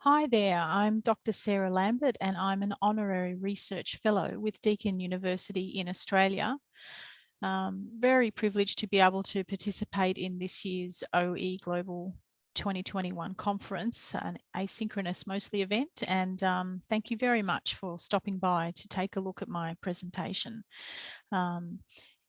Hi there, I'm Dr. Sarah Lambert and I'm an Honorary Research Fellow with Deakin University in Australia. Very privileged to be able to participate in this year's OE Global 2021 conference, an asynchronous mostly event, and thank you very much for stopping by to take a look at my presentation.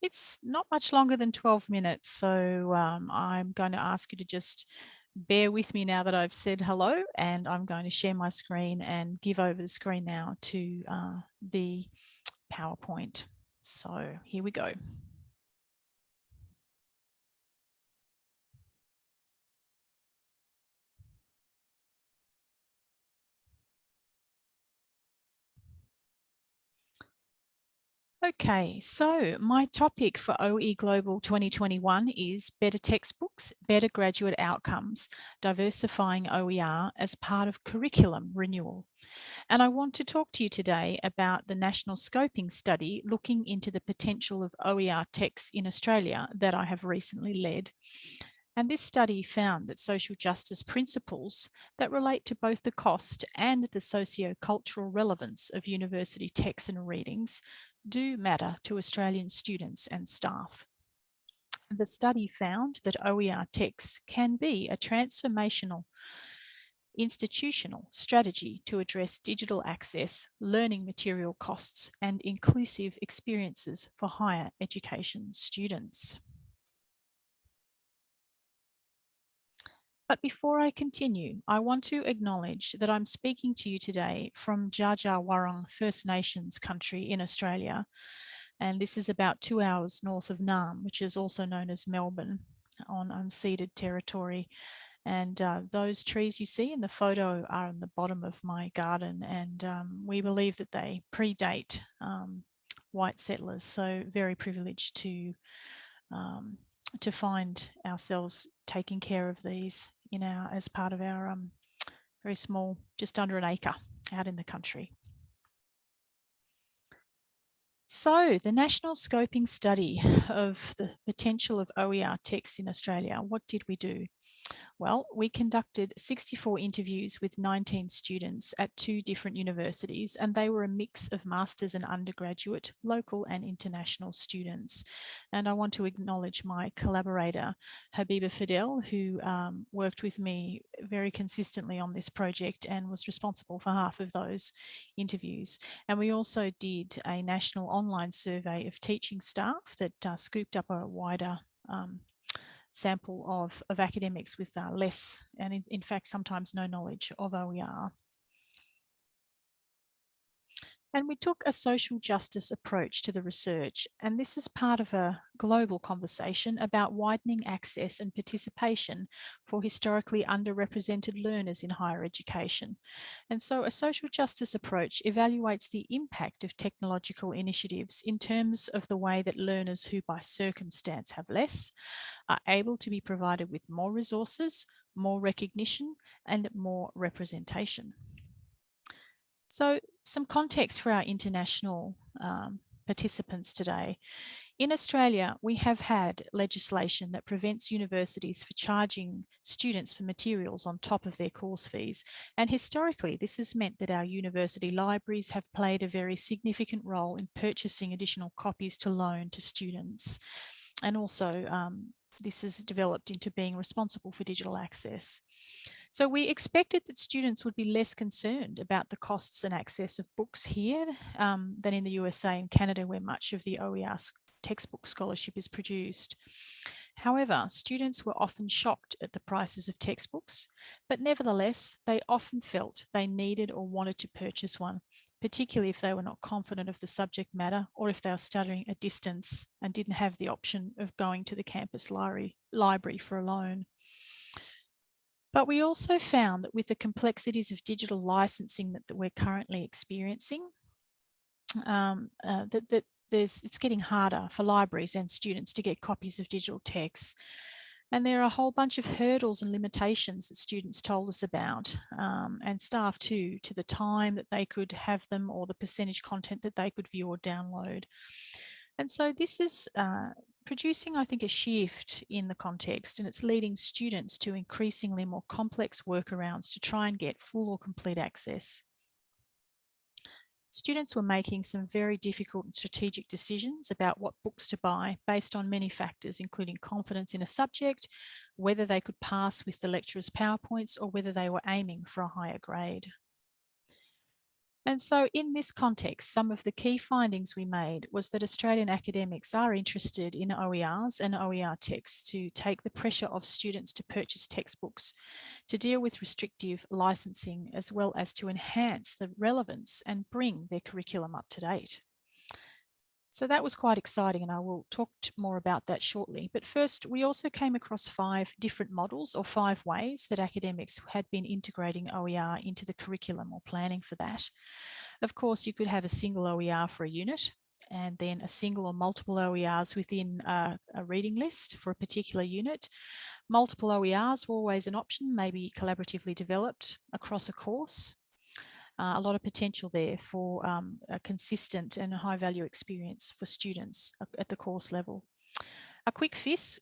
It's not much longer than 12 minutes, so I'm going to ask you to just bear with me now that I've said hello, and I'm going to share my screen and give over the screen now to the PowerPoint. So here we go. Okay, so my topic for OE Global 2021 is Better Textbooks, Better Graduate Outcomes, Diversifying OER as part of curriculum renewal. And I want to talk to you today about the National Scoping Study looking into the potential of OER texts in Australia that I have recently led. And this study found that social justice principles that relate to both the cost and the socio-cultural relevance of university texts and readings do matter to Australian students and staff. The study found that OER texts can be a transformational institutional strategy to address digital access, learning material costs, and inclusive experiences for higher education students. But before I continue, I want to acknowledge that I'm speaking to you today from Dja Dja Wurrung First Nations country in Australia. And this is about 2 hours north of Naarm, which is also known as Melbourne, on unceded territory. And those trees you see in the photo are in the bottom of my garden, and we believe that they predate white settlers. So very privileged to find ourselves taking care of these as part of our very small, just under an acre out in the country. So the National Scoping Study of the potential of OER texts in Australia, what did we do? Well, we conducted 64 interviews with 19 students at 2 different universities, and they were a mix of masters and undergraduate, local and international students. And I want to acknowledge my collaborator, Habiba Fidel, who worked with me very consistently on this project and was responsible for half of those interviews. And we also did a national online survey of teaching staff that scooped up a wider sample of academics with less and in fact sometimes no knowledge of OER. And we took a social justice approach to the research, and this is part of a global conversation about widening access and participation for historically underrepresented learners in higher education. And so a social justice approach evaluates the impact of technological initiatives in terms of the way that learners who by circumstance have less are able to be provided with more resources, more recognition, and more representation. So some context for our international participants today. In Australia, we have had legislation that prevents universities for charging students for materials on top of their course fees. And historically, this has meant that our university libraries have played a very significant role in purchasing additional copies to loan to students. And also, this has developed into being responsible for digital access. So we expected that students would be less concerned about the costs and access of books here than in the USA and Canada, where much of the OER textbook scholarship is produced. However, students were often shocked at the prices of textbooks, but nevertheless, they often felt they needed or wanted to purchase one, particularly if they were not confident of the subject matter or if they were studying at distance and didn't have the option of going to the campus library for a loan. But we also found that with the complexities of digital licensing that we're currently experiencing, it's getting harder for libraries and students to get copies of digital texts. And there are a whole bunch of hurdles and limitations that students told us about, and staff too, to the time that they could have them or the percentage content that they could view or download. And so this is producing, I think, a shift in the context, and it's leading students to increasingly more complex workarounds to try and get full or complete access. Students were making some very difficult and strategic decisions about what books to buy based on many factors, including confidence in a subject, whether they could pass with the lecturer's PowerPoints, or whether they were aiming for a higher grade. And so in this context, some of the key findings we made was that Australian academics are interested in OERs and OER texts to take the pressure off students to purchase textbooks, to deal with restrictive licensing, as well as to enhance the relevance and bring their curriculum up to date. So that was quite exciting, and I will talk more about that shortly. But first, we also came across 5 different models, or 5 ways that academics had been integrating OER into the curriculum or planning for that. Of course, you could have a single OER for a unit, and then a single or multiple OERs within a reading list for a particular unit. Multiple OERs were always an option, maybe collaboratively developed across a course. A lot of potential there for a consistent and high value experience for students at the course level. A quick fix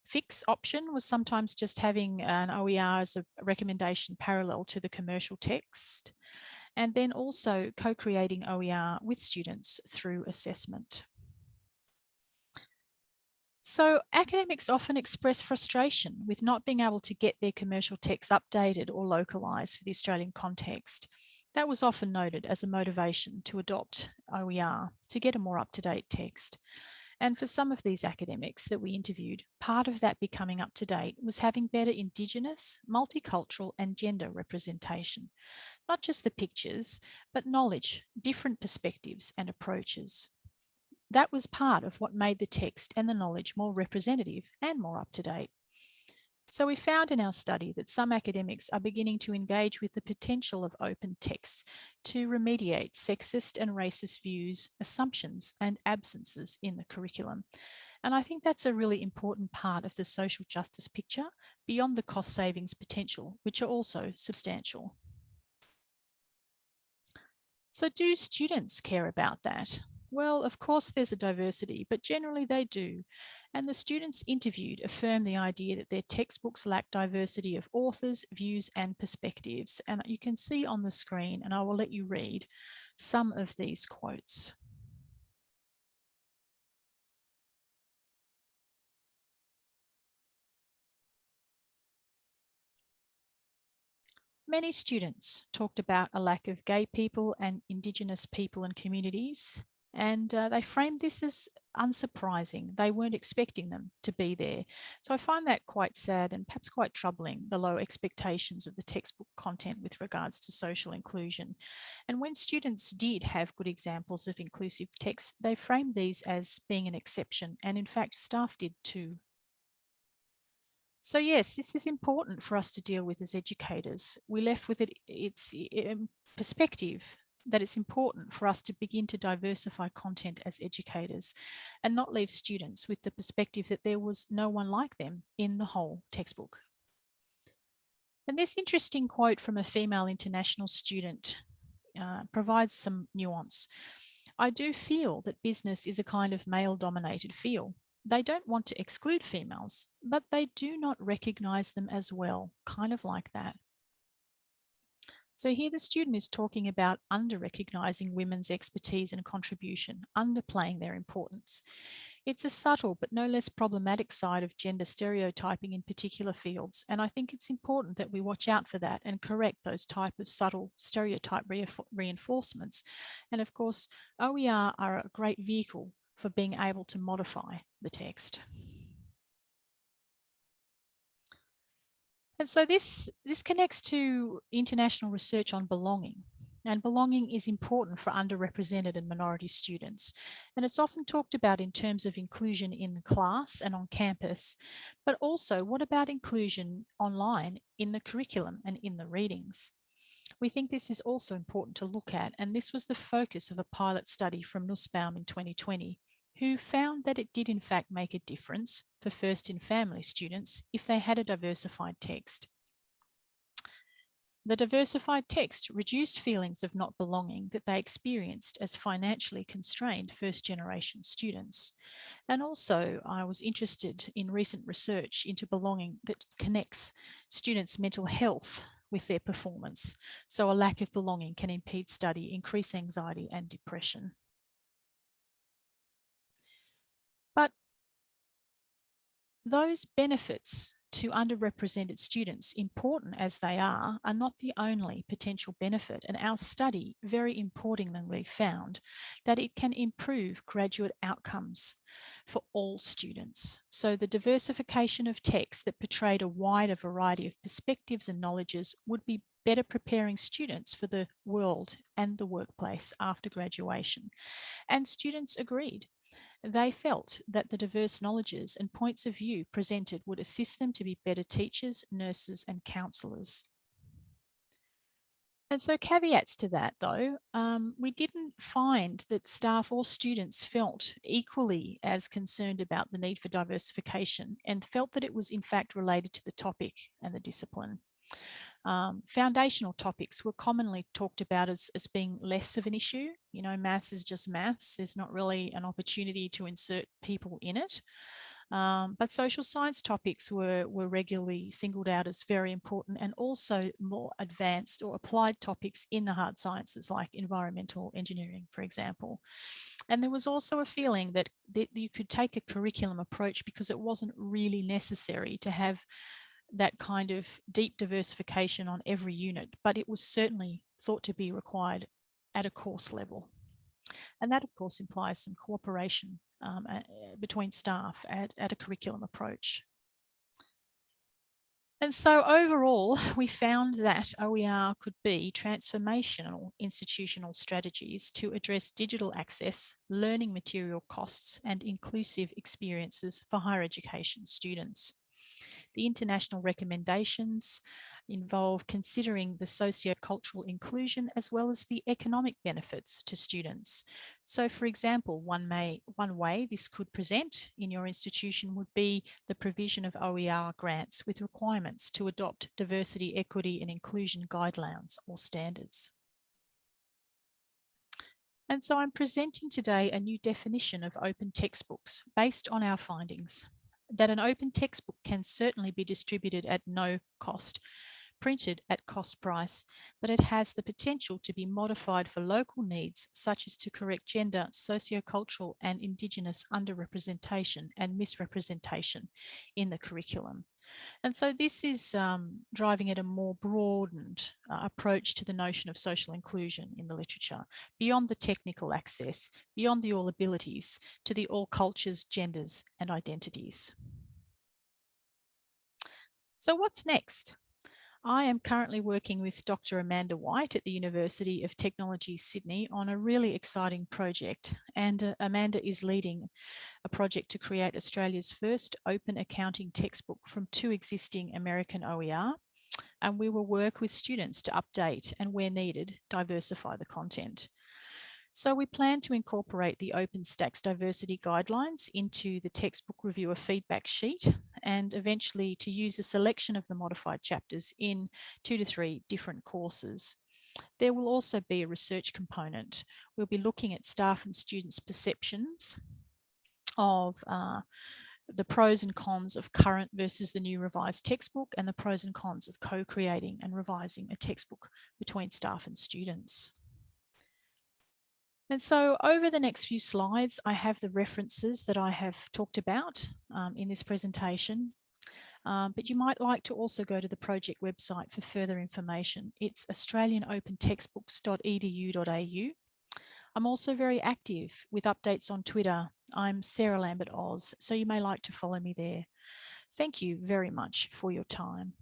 option was sometimes just having an OER as a recommendation parallel to the commercial text, and then also co-creating OER with students through assessment. So academics often express frustration with not being able to get their commercial texts updated or localised for the Australian context. That was often noted as a motivation to adopt OER to get a more up-to-date text. And for some of these academics that we interviewed, part of that becoming up to date was having better Indigenous, multicultural and gender representation. Not just the pictures, but knowledge, different perspectives and approaches. That was part of what made the text and the knowledge more representative and more up to date. So we found in our study that some academics are beginning to engage with the potential of open texts to remediate sexist and racist views, assumptions and absences in the curriculum. And I think that's a really important part of the social justice picture beyond the cost savings potential, which are also substantial. So do students care about that? Well, of course there's a diversity, but generally they do. And the students interviewed affirm the idea that their textbooks lack diversity of authors, views and perspectives. And you can see on the screen, and I will let you read some of these quotes. Many students talked about a lack of gay people and Indigenous people and communities, and they framed this as unsurprising. They weren't expecting them to be there. So I find that quite sad and perhaps quite troubling, the low expectations of the textbook content with regards to social inclusion. And when students did have good examples of inclusive text, they framed these as being an exception, and in fact staff did too. So yes, this is important for us to deal with as educators. We left with its perspective that it's important for us to begin to diversify content as educators and not leave students with the perspective that there was no one like them in the whole textbook. And this interesting quote from a female international student provides some nuance. I do feel that business is a kind of male-dominated field. They don't want to exclude females, but they do not recognise them as well, kind of like that. So here the student is talking about under-recognising women's expertise and contribution, underplaying their importance. It's a subtle but no less problematic side of gender stereotyping in particular fields, and I think it's important that we watch out for that and correct those type of subtle stereotype reinforcements. And of course, OER are a great vehicle for being able to modify the text. And so this connects to international research on belonging. And belonging is important for underrepresented and minority students. And it's often talked about in terms of inclusion in the class and on campus, but also what about inclusion online in the curriculum and in the readings? We think this is also important to look at, and this was the focus of a pilot study from Nussbaum in 2020, who found that it did in fact make a difference for first in family students if they had a diversified text. The diversified text reduced feelings of not belonging that they experienced as financially constrained first-generation students. And also, I was interested in recent research into belonging that connects students' mental health with their performance. So a lack of belonging can impede study, increase anxiety and depression. But those benefits to underrepresented students, important as they are not the only potential benefit. And our study very importantly found that it can improve graduate outcomes for all students. So the diversification of texts that portrayed a wider variety of perspectives and knowledges would be better preparing students for the world and the workplace after graduation. And students agreed. They felt that the diverse knowledges and points of view presented would assist them to be better teachers, nurses, and counsellors. And so caveats to that though, we didn't find that staff or students felt equally as concerned about the need for diversification and felt that it was in fact related to the topic and the discipline. Foundational topics were commonly talked about as being less of an issue. You know, maths is just maths. There's not really an opportunity to insert people in it. But social science topics were regularly singled out as very important, and also more advanced or applied topics in the hard sciences like environmental engineering, for example. And there was also a feeling that you could take a curriculum approach because it wasn't really necessary to have that kind of deep diversification on every unit, but it was certainly thought to be required at a course level. And that, of course, implies some cooperation between staff at a curriculum approach. And so overall, we found that OER could be transformational institutional strategies to address digital access, learning material costs, and inclusive experiences for higher education students. The international recommendations involve considering the socio-cultural inclusion as well as the economic benefits to students. So for example, one way this could present in your institution would be the provision of OER grants with requirements to adopt diversity, equity and inclusion guidelines or standards. And so I'm presenting today a new definition of open textbooks based on our findings. That an open textbook can certainly be distributed at no cost, printed at cost price, but it has the potential to be modified for local needs, such as to correct gender, sociocultural and Indigenous underrepresentation and misrepresentation in the curriculum. And so this is driving at a more broadened approach to the notion of social inclusion in the literature, beyond the technical access, beyond the all abilities, to the all cultures, genders, and identities. So what's next? I am currently working with Dr. Amanda White at the University of Technology, Sydney on a really exciting project. And Amanda is leading a project to create Australia's first open accounting textbook from 2 existing American OER. And we will work with students to update and, where needed, diversify the content. So we plan to incorporate the OpenStax diversity guidelines into the textbook reviewer feedback sheet, and eventually to use a selection of the modified chapters in 2 to 3 different courses. There will also be a research component. We'll be looking at staff and students' perceptions of the pros and cons of current versus the new revised textbook, and the pros and cons of co-creating and revising a textbook between staff and students. And so over the next few slides, I have the references that I have talked about in this presentation, but you might like to also go to the project website for further information. It's australianopentextbooks.edu.au. I'm also very active with updates on Twitter. I'm Sarah Lambert Oz, so you may like to follow me there. Thank you very much for your time.